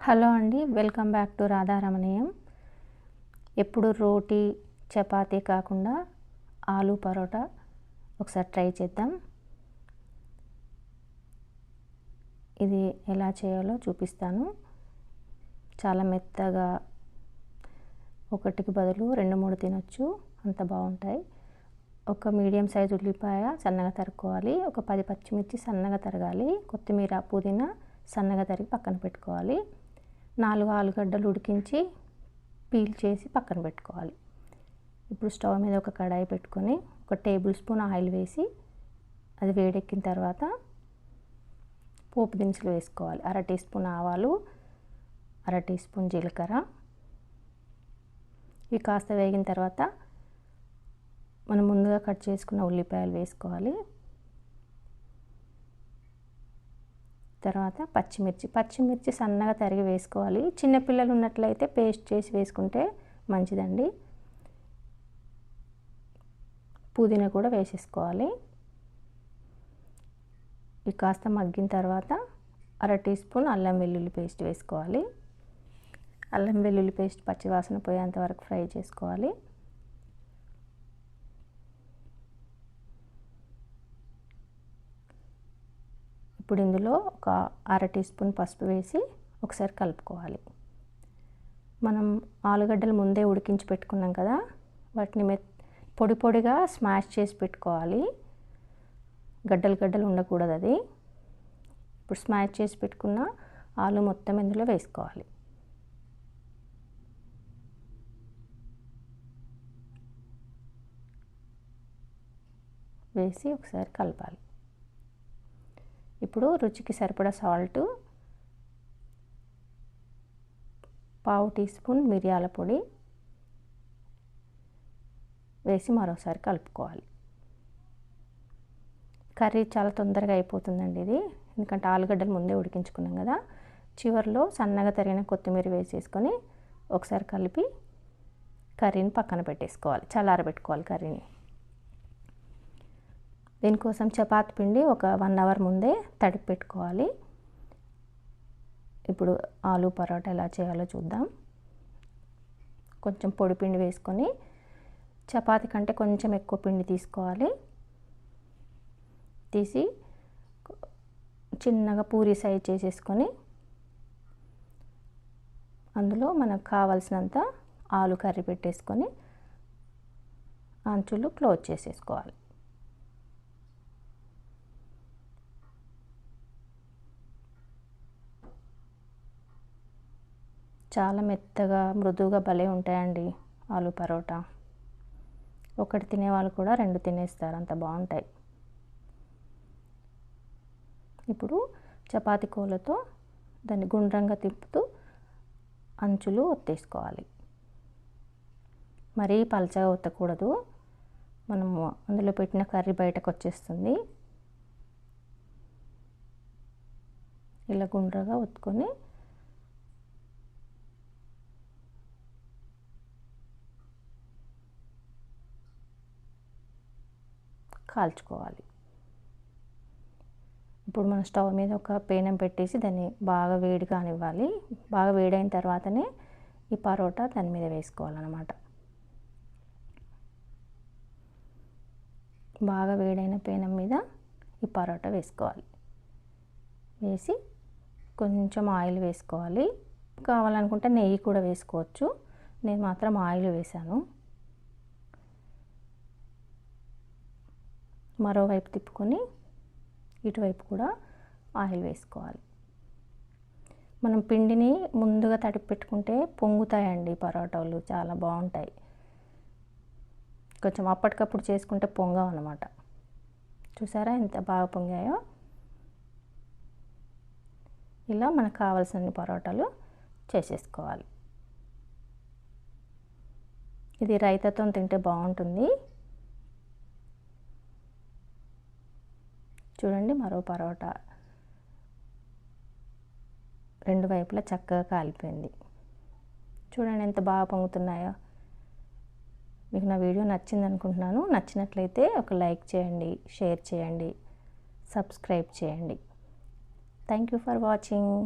Hello అండి, welcome back to Radharamaniyam. ఎప్పుడు రోటీ చపాతీ కాకుండా ఆలు పరోటా ఒకసారి ట్రై చేద్దాం. ఇది ఎలా చేయాలో చూపిస్తాను. చాలా మెత్తగా, ఒకటికి బదులు 2-3 తినొచ్చు, అంత బాగుంటాయి. ఒక మీడియం సైజు ఉల్లిపాయ సన్నగా తరుక్కోవాలి. ఒక 10 పచ్చిమిర్చి సన్నగా తరగాలి. కొత్తిమీర, పుదీనా సన్నగా తరిగి పక్కన పెట్టుకోవాలి. 4 ఆలుగడ్డలు ఉడికించి పీల్ చేసి పక్కన పెట్టుకోవాలి. ఇప్పుడు స్టవ్ మీద ఒక కడాయి పెట్టుకొని 1 టేబుల్ స్పూన్ ఆయిల్ వేసి అది వేడెక్కిన తర్వాత పోపు దినుసులు వేసుకోవాలి. 1/2 టీ స్పూన్ ఆవాలు, 1/2 టీ స్పూన్ జీలకర్ర. ఇవి కాస్త వేగిన తర్వాత మనం ముందుగా కట్ చేసుకున్న ఉల్లిపాయలు వేసుకోవాలి. తర్వాత పచ్చిమిర్చి సన్నగా తరిగి వేసుకోవాలి. చిన్నపిల్లలు ఉన్నట్లయితే పేస్ట్ చేసి వేసుకుంటే మంచిదండి. పుదీనా కూడా వేసేసుకోవాలి. ఇవి కాస్త మగ్గిన తర్వాత 1/2 టీ స్పూన్ అల్లం వెల్లుల్లి పేస్ట్ వేసుకోవాలి. అల్లం వెల్లుల్లి పేస్ట్ పచ్చివాసన పోయేంత వరకు ఫ్రై చేసుకోవాలి. ఇప్పుడు ఇందులో ఒక 1/2 టీ స్పూన్ పసుపు వేసి ఒకసారి కలుపుకోవాలి. మనం ఆలుగడ్డలు ముందే ఉడికించి పెట్టుకున్నాం కదా, వాటిని పొడి పొడిగా స్మాష్ చేసి పెట్టుకోవాలి. గడ్డలు ఉండకూడదు అది. ఇప్పుడు స్మాష్ చేసి పెట్టుకున్న ఆలు మొత్తం ఇందులో వేసుకోవాలి. వేసి ఒకసారి కలపాలి. ఇప్పుడు రుచికి సరిపడా సాల్ట్, 1/2 టీ స్పూన్ మిరియాల పొడి వేసి మరోసారి కలుపుకోవాలి. కర్రీ చాలా తొందరగా అయిపోతుందండి ఇది, ఎందుకంటే ఆలుగడ్డలు ముందే ఉడికించుకున్నాం కదా. చివరిలో సన్నగా తరిగిన కొత్తిమీర వేసేసుకొని ఒకసారి కలిపి కర్రీని పక్కన పెట్టేసుకోవాలి, చల్లారబెట్టుకోవాలి కర్రీని. దీనికోసం చపాతీ పిండి ఒక 1 అవర్ ముందే తడిపి పెట్టుకోవాలి. ఇప్పుడు ఆలు పరోటా ఎలా చేయాలో చూద్దాం. కొంచెం పొడి పిండి వేసుకొని చపాతీ కంటే కొంచెం ఎక్కువ పిండి తీసుకోవాలి. తీసి చిన్నగా పూరి సైజ్ చేసేసుకొని అందులో మనకు కావాల్సినంత ఆలు కర్రీ పెట్టేసుకొని అంచులు క్లోజ్ చేసేసుకోవాలి. చాలా మెత్తగా, మృదువుగా భలే ఉంటాయండి ఆలు పరోటా. ఒకటి తినేవాళ్ళు కూడా 2 తినేస్తారు, అంత బాగుంటాయి. ఇప్పుడు చపాతీ కోలతో దాన్ని గుండ్రంగా తిప్పుతూ అంచులు ఒత్తేసుకోవాలి. మరీ పలచగా ఒత్తకూడదు, మనము అందులో పెట్టిన కర్రీ బయటకు వచ్చేస్తుంది. ఇలా గుండ్రంగా ఒత్తుకొని కాల్చుకోవాలి. ఇప్పుడు మన స్టవ్ మీద ఒక పేనం పెట్టేసి దాన్ని బాగా వేడి కానివ్వాలి. బాగా వేడైన తర్వాతనే ఈ పరోటా దాని మీద వేసుకోవాలన్నమాట. బాగా వేడైన పేనం మీద ఈ పరోటా వేసుకోవాలి. వేసి కొంచెం ఆయిల్ వేసుకోవాలి. కావాలనుకుంటే నెయ్యి కూడా వేసుకోవచ్చు. నేను మాత్రం ఆయిల్ వేసాను. మరోవైపు తిప్పుకొని ఇటువైపు కూడా ఆయిల్ వేసుకోవాలి. మనం పిండిని ముందుగా తడిపి పెట్టుకుంటే పొంగుతాయండి పరోటాలు, చాలా బాగుంటాయి. కొంచెం అప్పటికప్పుడు చేసుకుంటే పొంగవు అన్నమాట. చూసారా ఎంత బాగా పొంగాయో. ఇలా మనకు కావాల్సిన పరోటాలు చేసేసుకోవాలి. ఇది రైతాతో తింటే బాగుంటుంది. చూడండి, మరో పరోటా 2 వైపులా చక్కగా కాలిపోయింది. చూడండి ఎంత బాగా పొంగుతున్నాయో. మీకు నా వీడియో నచ్చింది అనుకుంటున్నాను. నచ్చినట్లయితే ఒక లైక్ చేయండి, షేర్ చేయండి, సబ్స్క్రైబ్ చేయండి. Thank you for watching.